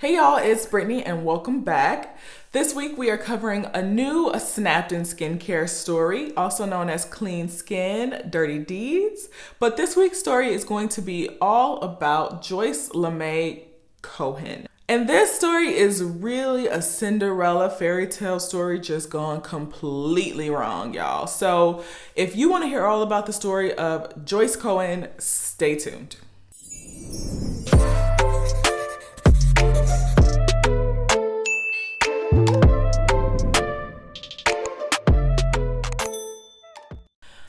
Hey y'all, it's Brittany and welcome back. This week we are covering a new snapped in skincare story, also known as Clean Skin, Dirty Deeds. But this week's story is going to be all about Joyce Lemay Cohen. And this story is really a Cinderella fairy tale story just gone completely wrong, y'all. So if you want to hear all about the story of Joyce Cohen, stay tuned.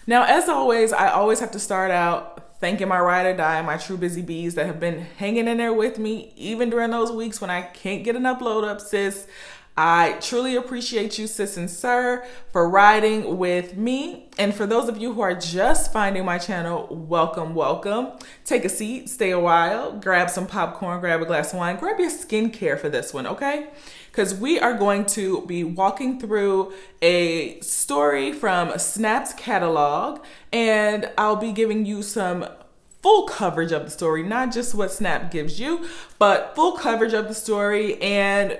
Now, as always, I always have to start out thanking my ride or die, my true busy bees that have been hanging in there with me, even during those weeks when I can't get an upload up, sis. I truly appreciate you, sis and sir, for riding with me. And for those of you who are just finding my channel, welcome, welcome. Take a seat, stay a while, grab some popcorn, grab a glass of wine, grab your skincare for this one, okay? Because we are going to be walking through a story from Snap's catalog, and I'll be giving you some full coverage of the story, not just what Snap gives you, but full coverage of the story, and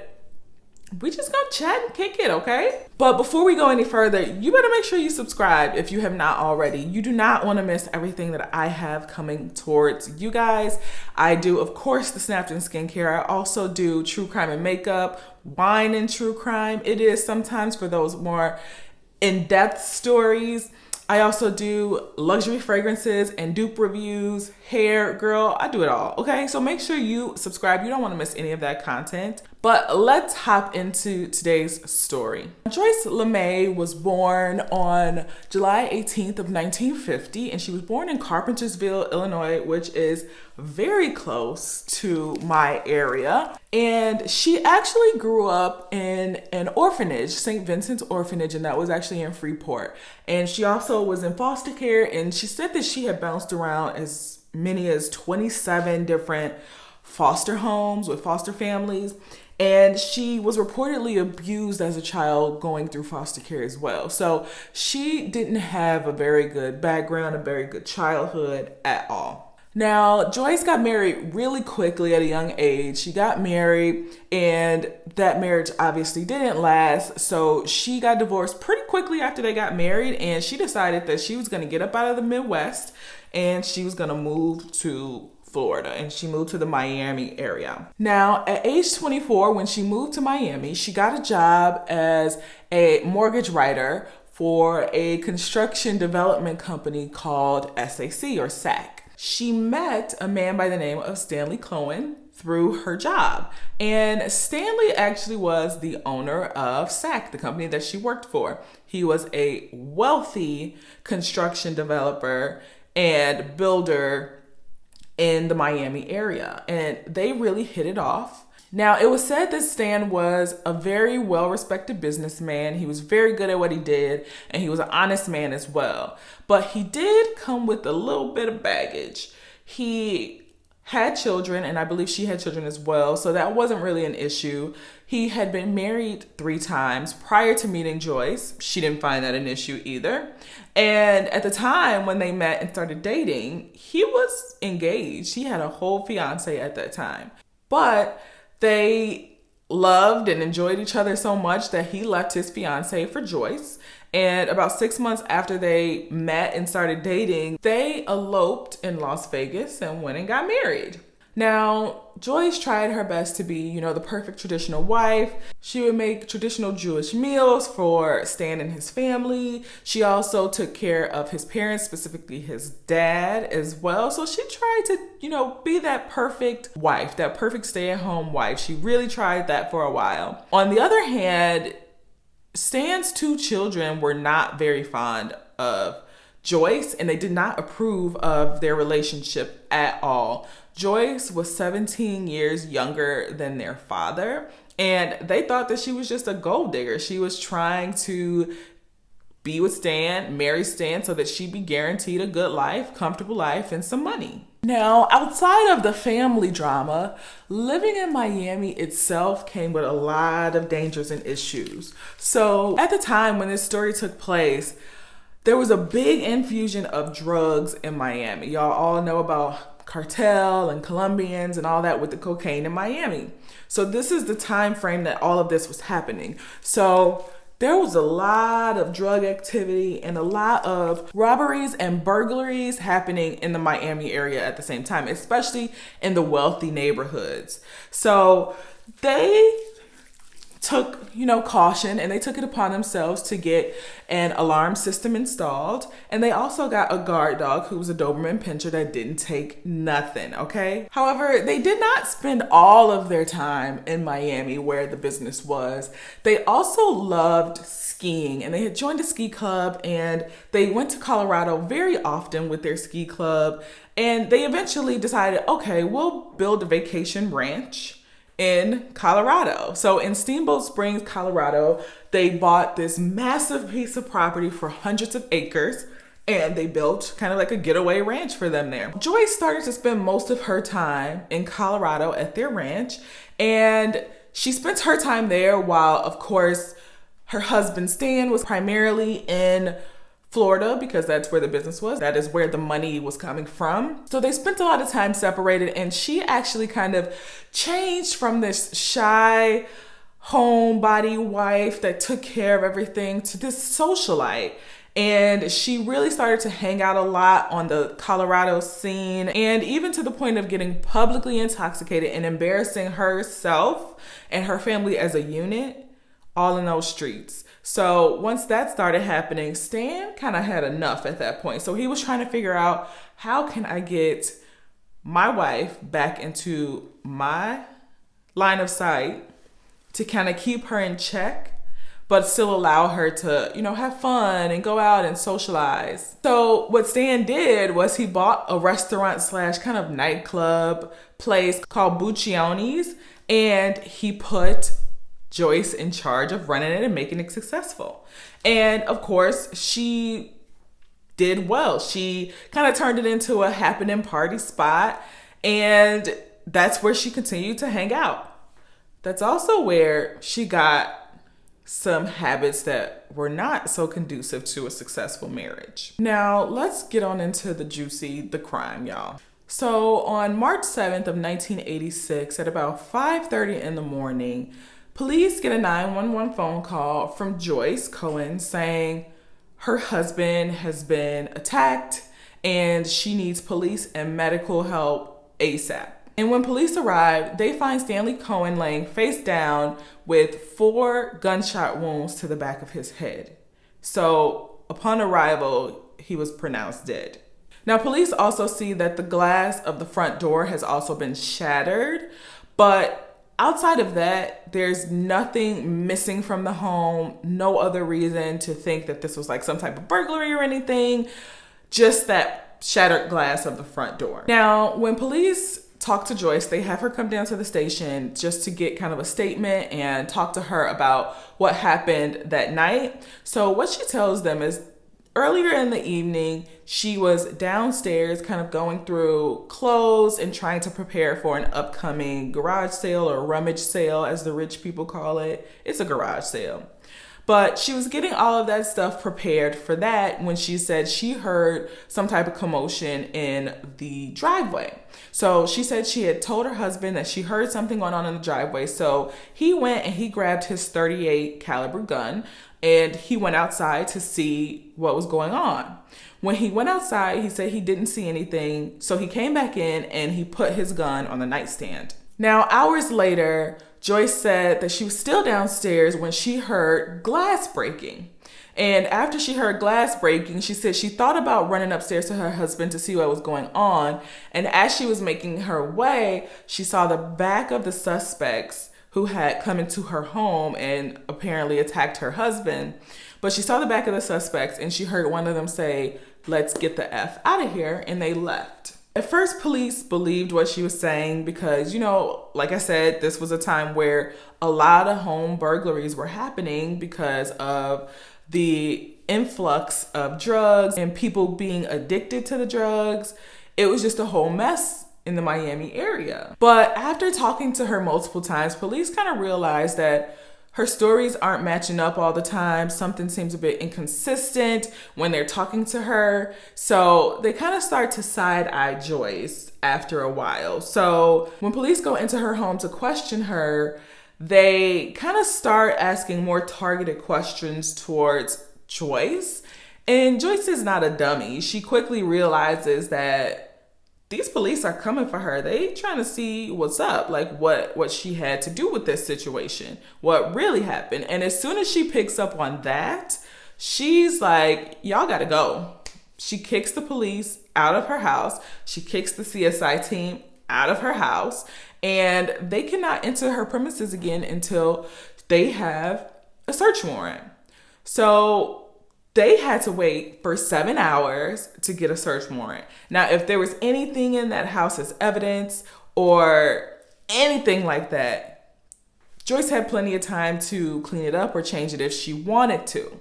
we just gonna chat and kick it, okay? But before we go any further, you better make sure you subscribe if you have not already. You do not want to miss everything that I have coming towards you guys. I do, of course, the Snapped in Skincare. I also do true crime and makeup, wine and true crime. It is sometimes for those more in-depth stories. I also do luxury fragrances and dupe reviews, hair, girl, I do it all, okay? So make sure you subscribe. You don't want to miss any of that content. But let's hop into today's story. Joyce Lemay was born on July 18th of 1950, and she was born in Carpentersville, Illinois, which is very close to my area. And she actually grew up in an orphanage, St. Vincent's Orphanage, and that was actually in Freeport. And she also was in foster care, and she said that she had bounced around as many as 27 different foster homes with foster families. And she was reportedly abused as a child going through foster care as well. So she didn't have a very good background, a very good childhood at all. Now, Joyce got married really quickly at a young age. She got married and that marriage obviously didn't last. So she got divorced pretty quickly after they got married, and she decided that she was going to get up out of the Midwest and she was going to move to Florida, and she moved to the Miami area. Now, at age 24, when she moved to Miami, she got a job as a mortgage writer for a construction development company called SAC or SAC. She met a man by the name of Stanley Cohen through her job. And Stanley actually was the owner of SAC, the company that she worked for. He was a wealthy construction developer and builder in the Miami area, and they really hit it off. Now, it was said that Stan was a very well-respected businessman. He was very good at what he did, and he was an honest man as well. But he did come with a little bit of baggage. He had children, and I believe she had children as well, so that wasn't really an issue. He had been married 3 times prior to meeting Joyce. She didn't find that an issue either. And at the time when they met and started dating, he was engaged. He had a whole fiance at that time. But they loved and enjoyed each other so much that he left his fiance for Joyce. And about 6 months after they met and started dating, they eloped in Las Vegas and went and got married. Now, Joyce tried her best to be, the perfect traditional wife. She would make traditional Jewish meals for Stan and his family. She also took care of his parents, specifically his dad as well. So she tried to, be that perfect wife, that perfect stay-at-home wife. She really tried that for a while. On the other hand, Stan's 2 children were not very fond of Joyce, and they did not approve of their relationship at all. Joyce was 17 years younger than their father, and they thought that she was just a gold digger. She was trying to be with Stan, marry Stan, so that she'd be guaranteed a good life, comfortable life, and some money. Now, outside of the family drama, living in Miami itself came with a lot of dangers and issues. So at the time when this story took place, there was a big infusion of drugs in Miami. Y'all all know about cartel and Colombians and all that with the cocaine in Miami. So this is the time frame that all of this was happening. So there was a lot of drug activity and a lot of robberies and burglaries happening in the Miami area at the same time, especially in the wealthy neighborhoods. So they took, caution, and they took it upon themselves to get an alarm system installed. And they also got a guard dog who was a Doberman Pinscher that didn't take nothing, okay? However, they did not spend all of their time in Miami where the business was. They also loved skiing, and they had joined a ski club, and they went to Colorado very often with their ski club. And they eventually decided, okay, we'll build a vacation ranch in Colorado. So in Steamboat Springs, Colorado, they bought this massive piece of property for hundreds of acres, and they built kind of like a getaway ranch for them there. Joyce started to spend most of her time in Colorado at their ranch, and she spent her time there while, of course, her husband Stan was primarily in Florida because that's where the business was. That is where the money was coming from. So they spent a lot of time separated, and she actually kind of changed from this shy homebody wife that took care of everything to this socialite. And she really started to hang out a lot on the Colorado scene, and even to the point of getting publicly intoxicated and embarrassing herself and her family as a unit all in those streets. So once that started happening, Stan kind of had enough at that point. So he was trying to figure out, how can I get my wife back into my line of sight to kind of keep her in check, but still allow her to, have fun and go out and socialize. So what Stan did was he bought a restaurant / kind of nightclub place called Buccioni's, and he put Joyce in charge of running it and making it successful. And of course, she did well. She kind of turned it into a happening party spot, and that's where she continued to hang out. That's also where she got some habits that were not so conducive to a successful marriage. Now, let's get on into the crime, y'all. So on March 7th of 1986, at about 5:30 in the morning, police get a 911 phone call from Joyce Cohen saying her husband has been attacked and she needs police and medical help ASAP. And when police arrived, they find Stanley Cohen laying face down with 4 gunshot wounds to the back of his head. So upon arrival, he was pronounced dead. Now, police also see that the glass of the front door has also been shattered, but outside of that, there's nothing missing from the home, no other reason to think that this was like some type of burglary or anything, just that shattered glass of the front door. Now, when police talk to Joyce, they have her come down to the station just to get kind of a statement and talk to her about what happened that night. So what she tells them is, earlier in the evening, she was downstairs kind of going through clothes and trying to prepare for an upcoming garage sale, or rummage sale as the rich people call it. It's a garage sale. But she was getting all of that stuff prepared for that when she said she heard some type of commotion in the driveway. So she said she had told her husband that she heard something going on in the driveway. So he went and he grabbed his .38 caliber gun, and he went outside to see what was going on. When he went outside, he said he didn't see anything. So he came back in and he put his gun on the nightstand. Now, hours later, Joyce said that she was still downstairs when she heard glass breaking. And after she heard glass breaking, she said she thought about running upstairs to her husband to see what was going on. And as she was making her way, she saw the back of the suspects who had come into her home and apparently attacked her husband. But she saw the back of the suspects and she heard one of them say, "Let's get the F out of here," and they left. At first, police believed what she was saying because, like I said, this was a time where a lot of home burglaries were happening because of the influx of drugs and people being addicted to the drugs. It was just a whole mess in the Miami area. But after talking to her multiple times, police kind of realized that Her stories aren't matching up all the time. Something seems a bit inconsistent when they're talking to her. So they kind of start to side-eye Joyce after a while. So when police go into her home to question her, they kind of start asking more targeted questions towards Joyce. And Joyce is not a dummy. She quickly realizes that these police are coming for her. They trying to see what's up, like what she had to do with this situation, what really happened. And as soon as she picks up on that, she's like, y'all gotta go. She kicks the police out of her house. She kicks the CSI team out of her house, and they cannot enter her premises again until they have a search warrant. So they had to wait for 7 hours to get a search warrant. Now, if there was anything in that house as evidence or anything like that, Joyce had plenty of time to clean it up or change it if she wanted to.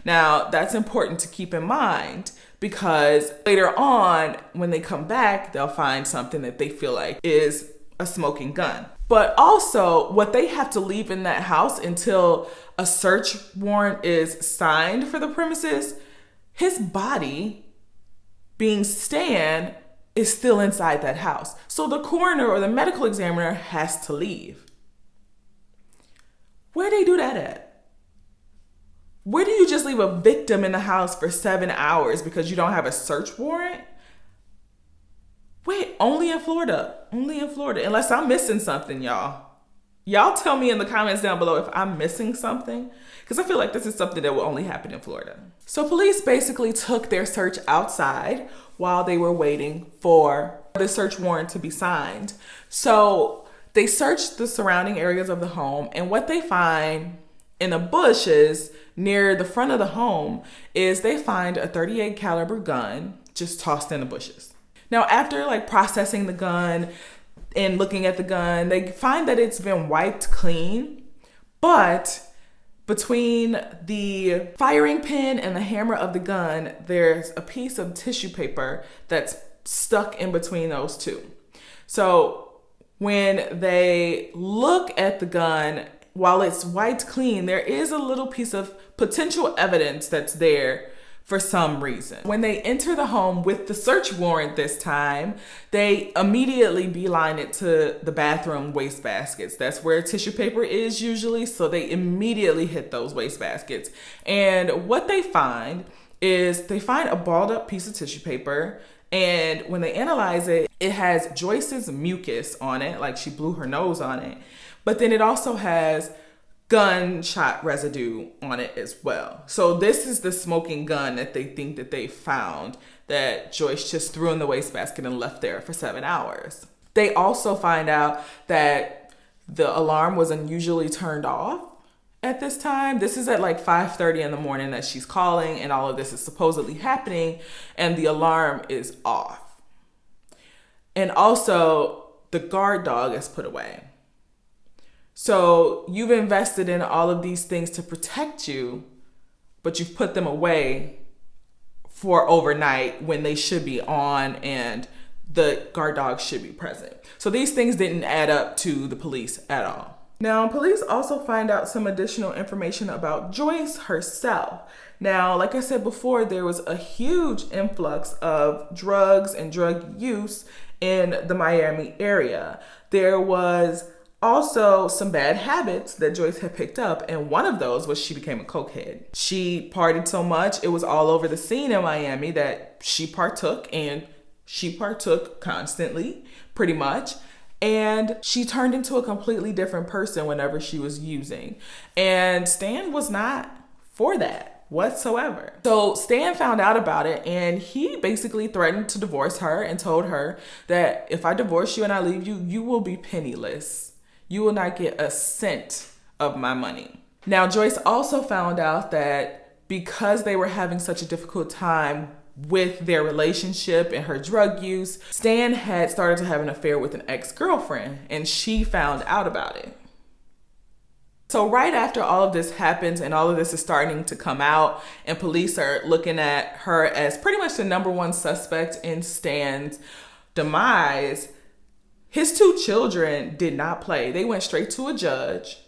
Now, that's important to keep in mind because later on, when they come back, they'll find something that they feel like is a smoking gun. But also, what they have to leave in that house until a search warrant is signed for the premises, his body, being Stan, is still inside that house. So the coroner or the medical examiner has to leave. Where do they do that at? Where do you just leave a victim in the house for 7 hours because you don't have a search warrant? Wait, only in Florida. Only in Florida. Unless I'm missing something, y'all. Y'all tell me in the comments down below if I'm missing something, because I feel like this is something that will only happen in Florida. So police basically took their search outside while they were waiting for the search warrant to be signed. So they searched the surrounding areas of the home, and what they find in the bushes near the front of the home is they find a .38 caliber gun just tossed in the bushes. Now, after processing the gun and looking at the gun, they find that it's been wiped clean, but between the firing pin and the hammer of the gun, there's a piece of tissue paper that's stuck in between those two. So when they look at the gun, while it's wiped clean, there is a little piece of potential evidence that's there for some reason. When they enter the home with the search warrant this time, they immediately beeline it to the bathroom wastebaskets. That's where tissue paper is usually, so they immediately hit those wastebaskets. And what they find is they find a balled up piece of tissue paper, and when they analyze it, it has Joyce's mucus on it, like she blew her nose on it, but then it also has gunshot residue on it as well. So this is the smoking gun that they think that they found that Joyce just threw in the wastebasket and left there for 7 hours. They also find out that the alarm was unusually turned off at this time. This is at 5:30 in the morning that she's calling, and all of this is supposedly happening, and the alarm is off. And also the guard dog is put away. So you've invested in all of these things to protect you, but you've put them away for overnight when they should be on and the guard dog should be present. So these things didn't add up to the police at all. Now, police also find out some additional information about Joyce herself. Now, like I said before, there was a huge influx of drugs and drug use in the Miami area. There was also some bad habits that Joyce had picked up, and one of those was she became a cokehead. She partied so much, it was all over the scene in Miami that she partook, and she partook constantly, pretty much. And she turned into a completely different person whenever she was using. And Stan was not for that whatsoever. So Stan found out about it, and he basically threatened to divorce her and told her that if I divorce you and I leave you, you will be penniless. You will not get a cent of my money. Now, Joyce also found out that because they were having such a difficult time with their relationship and her drug use, Stan had started to have an affair with an ex-girlfriend, and she found out about it. So right after all of this happens and all of this is starting to come out and police are looking at her as pretty much the number one suspect in Stan's demise, his two children did not play. They went straight to a judge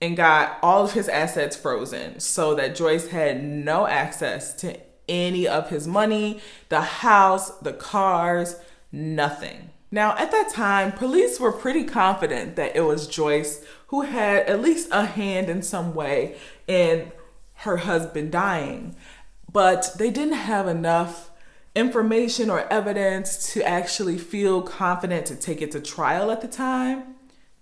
and got all of his assets frozen so that Joyce had no access to any of his money, the house, the cars, nothing. Now, at that time, police were pretty confident that it was Joyce who had at least a hand in some way in her husband dying, but they didn't have enough information or evidence to actually feel confident to take it to trial at the time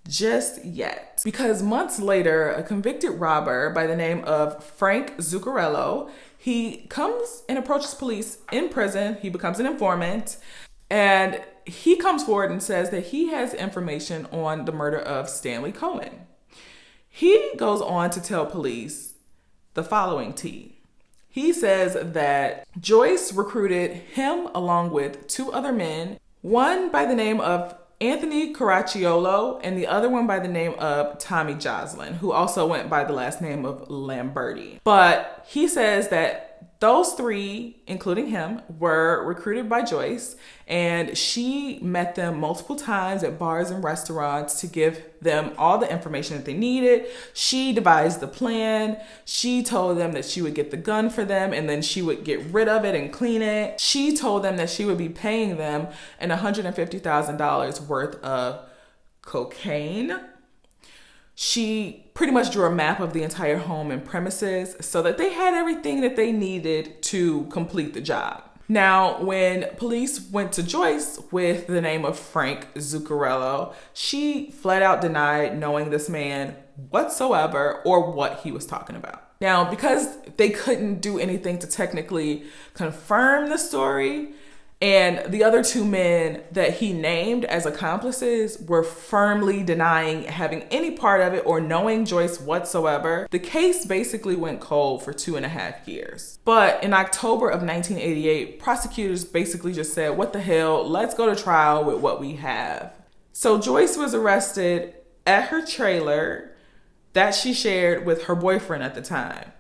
just yet. Because months later, a convicted robber by the name of Frank Zuccarello, he comes and approaches police in prison. He becomes an informant, and he comes forward and says that he has information on the murder of Stanley Cohen. He goes on to tell police the following tea. He says that Joyce recruited him along with two other men, one by the name of Anthony Caracciolo and the other one by the name of Tommy Joslin, who also went by the last name of Lamberti. But he says that those three, including him, were recruited by Joyce, and she met them multiple times at bars and restaurants to give them all the information that they needed. She devised the plan. She told them that she would get the gun for them and then she would get rid of it and clean it. She told them that she would be paying them $150,000 worth of cocaine. She pretty much drew a map of the entire home and premises so that they had everything that they needed to complete the job. Now, when police went to Joyce with the name of Frank Zuccarello, she flat out denied knowing this man whatsoever or what he was talking about. Now, because they couldn't do anything to technically confirm the story, and the other two men that he named as accomplices were firmly denying having any part of it or knowing Joyce whatsoever, the case basically went cold for 2.5 years. But in October of 1988, prosecutors basically just said, what the hell, let's go to trial with what we have. So Joyce was arrested at her trailer that she shared with her boyfriend at the time.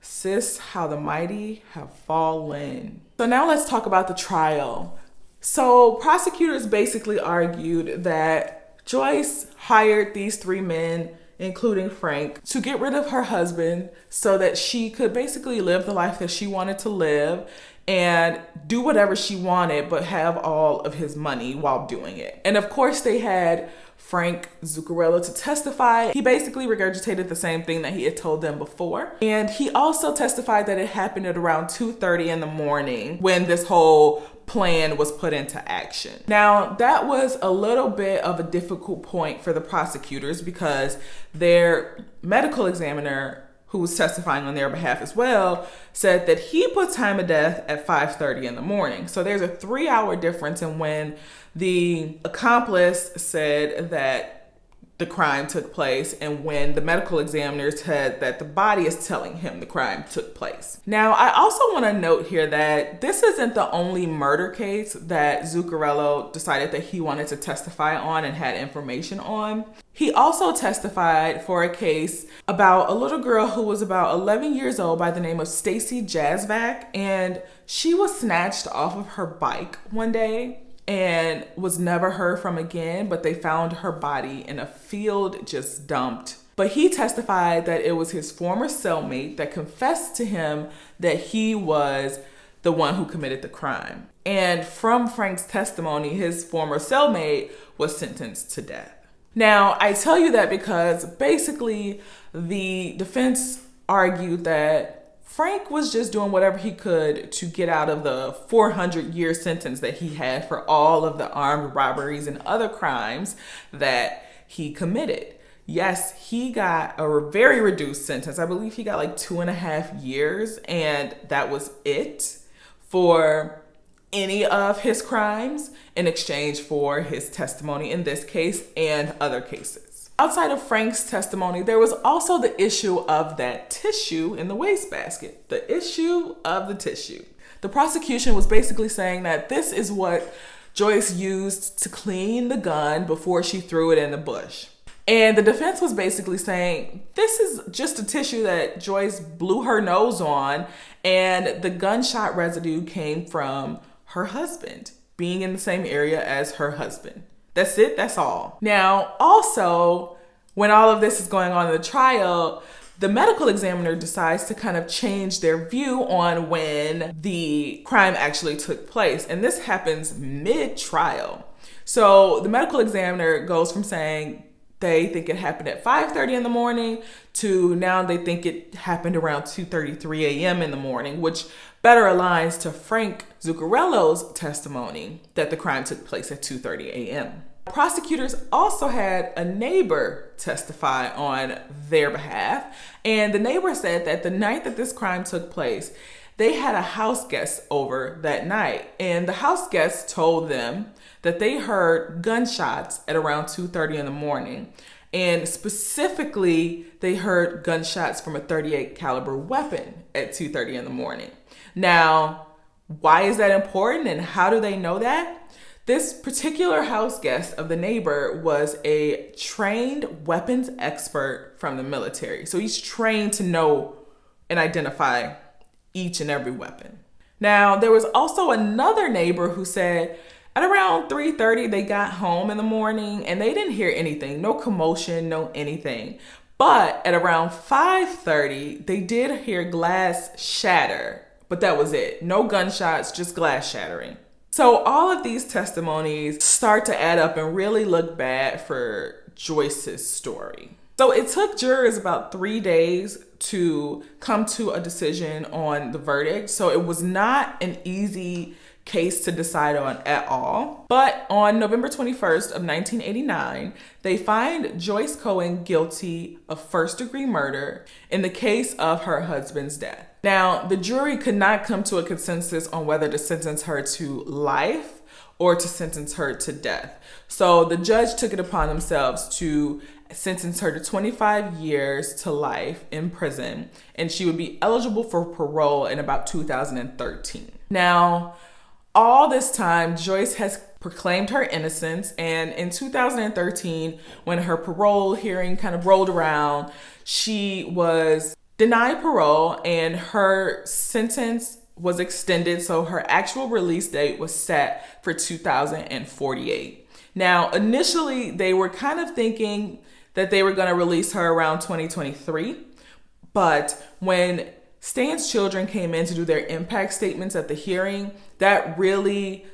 Sis, how the mighty have fallen. So now let's talk about the trial. So prosecutors basically argued that Joyce hired these three men, including Frank, to get rid of her husband so that she could basically live the life that she wanted to live and do whatever she wanted, but have all of his money while doing it. And of course they had Frank Zuccarello to testify. He basically regurgitated the same thing that he had told them before. And he also testified that it happened at around 2:30 in the morning when this whole plan was put into action. Now, that was a little bit of a difficult point for the prosecutors because their medical examiner, who was testifying on their behalf as well, said that he put time of death at 5:30 in the morning. So there's a 3-hour difference in when the accomplice said that the crime took place and when the medical examiner said that the body is telling him the crime took place. Now, I also want to note here that this isn't the only murder case that Zuccarello decided that he wanted to testify on and had information on. He also testified for a case about a little girl who was about 11 years old by the name of Stacy Jazvac, and she was snatched off of her bike one day and was never heard from again, but they found her body in a field just dumped. But he testified that it was his former cellmate that confessed to him that he was the one who committed the crime. And from Frank's testimony, his former cellmate was sentenced to death. Now, I tell you that because basically the defense argued that Frank was just doing whatever he could to get out of the 400-year sentence that he had for all of the armed robberies and other crimes that he committed. Yes, he got a very reduced sentence. I believe he got like 2.5 years, and that was it for any of his crimes in exchange for his testimony in this case and other cases. Outside of Frank's testimony, there was also the issue of that tissue in the wastebasket. The issue of the tissue. The prosecution was basically saying that this is what Joyce used to clean the gun before she threw it in the bush. And the defense was basically saying, this is just a tissue that Joyce blew her nose on, and the gunshot residue came from her husband, being in the same area as her husband. That's it, that's all. Now, also, when all of this is going on in the trial, the medical examiner decides to kind of change their view on when the crime actually took place. And this happens mid-trial. So the medical examiner goes from saying they think it happened at 5:30 in the morning to now they think it happened around 2:33 a.m. in the morning, which better aligns to Frank Zuccarello's testimony that the crime took place at 2:30 a.m. Prosecutors also had a neighbor testify on their behalf, and the neighbor said that the night that this crime took place, they had a house guest over that night, and the house guest told them that they heard gunshots at around 2:30 in the morning, and specifically they heard gunshots from a .38 caliber weapon at 2:30 in the morning. Now, why is that important, and how do they know that? This particular house guest of the neighbor was a trained weapons expert from the military. So he's trained to know and identify each and every weapon. Now, there was also another neighbor who said at around 3:30 they got home in the morning and they didn't hear anything, no commotion, no anything. But at around 5:30, they did hear glass shatter, but that was it. No gunshots, just glass shattering. So all of these testimonies start to add up and really look bad for Joyce's story. So it took jurors about 3 days to come to a decision on the verdict. So it was not an easy case to decide on at all. But on November 21st of 1989, they find Joyce Cohen guilty of first-degree murder in the case of her husband's death. Now, the jury could not come to a consensus on whether to sentence her to life or to sentence her to death. So the judge took it upon themselves to sentence her to 25 years to life in prison, and she would be eligible for parole in about 2013. Now, all this time, Joyce has proclaimed her innocence, and in 2013, when her parole hearing kind of rolled around, she was denied parole and her sentence was extended, so her actual release date was set for 2048. Now, initially, they were kind of thinking that they were going to release her around 2023, but when Stan's children came in to do their impact statements at the hearing, that really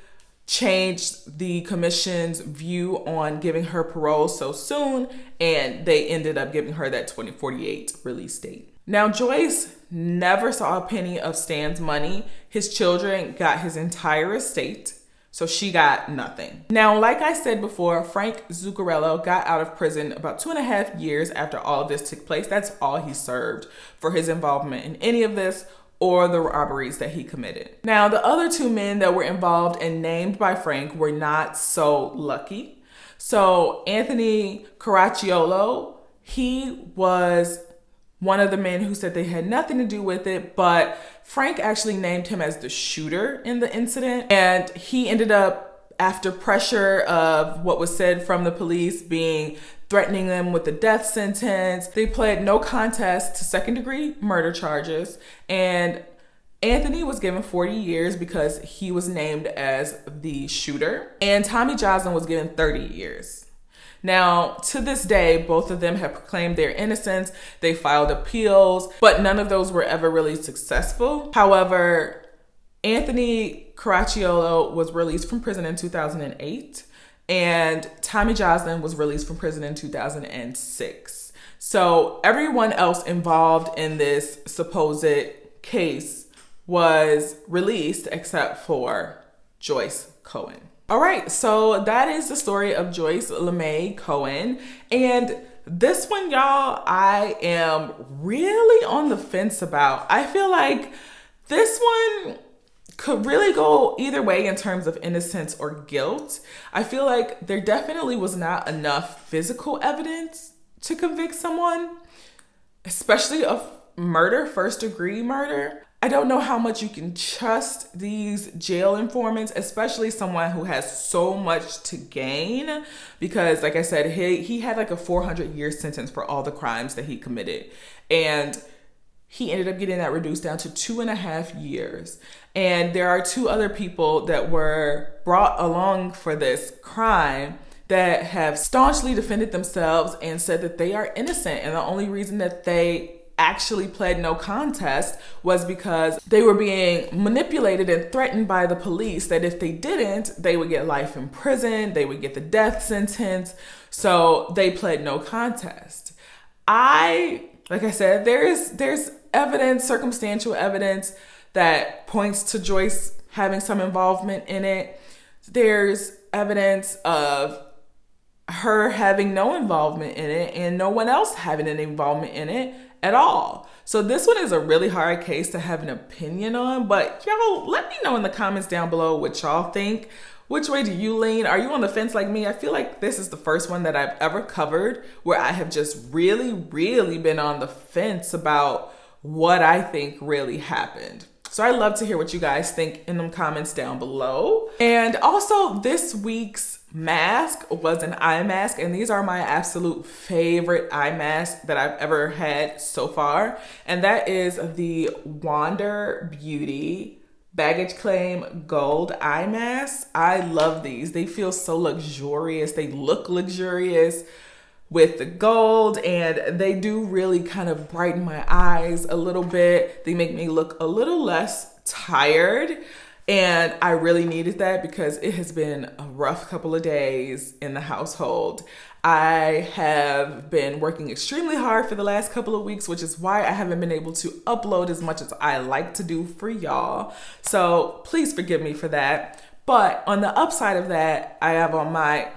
changed the commission's view on giving her parole so soon, and they ended up giving her that 2048 release date. Now, Joyce never saw a penny of Stan's money. His children got his entire estate, so she got nothing. Now, like I said before, Frank Zuccarello got out of prison about 2.5 years after all of this took place. That's all he served for his involvement in any of this or the robberies that he committed. Now, the other two men that were involved and named by Frank were not so lucky. So Anthony Caracciolo, he was one of the men who said they had nothing to do with it, but Frank actually named him as the shooter in the incident. And he ended up, after pressure of what was said from the police being threatening them with the death sentence, they pled no contest to second-degree murder charges. And Anthony was given 40 years because he was named as the shooter. And Tommy Joslin was given 30 years. Now, to this day, both of them have proclaimed their innocence. They filed appeals, but none of those were ever really successful. However, Anthony Caracciolo was released from prison in 2008, and Tommy Joslin was released from prison in 2006. So everyone else involved in this supposed case was released except for Joyce Cohen. All right, so that is the story of Joyce Lemay Cohen. And this one, y'all, I am really on the fence about. I feel like this one could really go either way in terms of innocence or guilt. I feel like there definitely was not enough physical evidence to convict someone, especially of murder, first-degree murder. I don't know how much you can trust these jail informants, especially someone who has so much to gain, because like I said, he had like a 400-year sentence for all the crimes that he committed. And he ended up getting that reduced down to 2.5 years. And there are two other people that were brought along for this crime that have staunchly defended themselves and said that they are innocent. And the only reason that they actually pled no contest was because they were being manipulated and threatened by the police that if they didn't, they would get life in prison, they would get the death sentence. So they pled no contest. Like I said, there's evidence, circumstantial evidence that points to Joyce having some involvement in it. There's evidence of her having no involvement in it and no one else having an involvement in it at all. So this one is a really hard case to have an opinion on, but y'all let me know in the comments down below what y'all think. Which way do you lean? Are you on the fence like me? I feel like this is the first one that I've ever covered where I have just really been on the fence about what I think really happened. So I'd love to hear what you guys think in the comments down below. And also this week's mask was an eye mask, and these are my absolute favorite eye masks that I've ever had so far. And that is the Wander Beauty Baggage Claim Gold Eye Mask. I love these. They feel so luxurious. They look luxurious with the gold, and they do really kind of brighten my eyes a little bit. They make me look a little less tired, and I really needed that because it has been a rough couple of days in the household. I have been working extremely hard for the last couple of weeks, which is why I haven't been able to upload as much as I like to do for y'all. So please forgive me for that. But on the upside of that, I have on my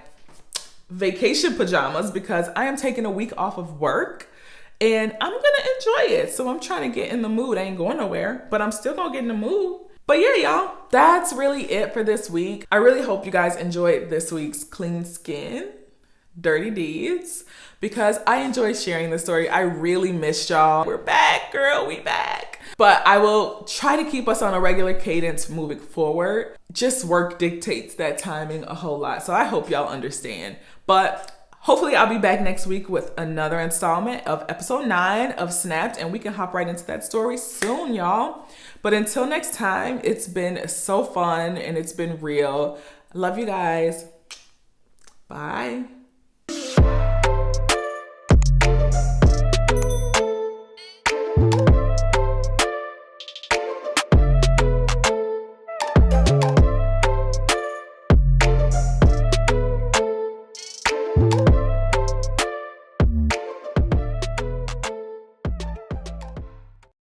vacation pajamas because I am taking a week off of work and I'm gonna enjoy it. So I'm trying to get in the mood. I ain't going nowhere, but I'm still gonna get in the mood. But yeah, y'all, that's really it for this week. I really hope you guys enjoyed this week's Clean Skin Dirty Deeds because I enjoyed sharing this story. I really missed y'all. We're back, girl, we back. But I will try to keep us on a regular cadence moving forward. Just work dictates that timing a whole lot. So I hope y'all understand. But hopefully I'll be back next week with another installment of episode 9 of Snapped, and we can hop right into that story soon, y'all. But until next time, it's been so fun and it's been real. I love you guys. Bye.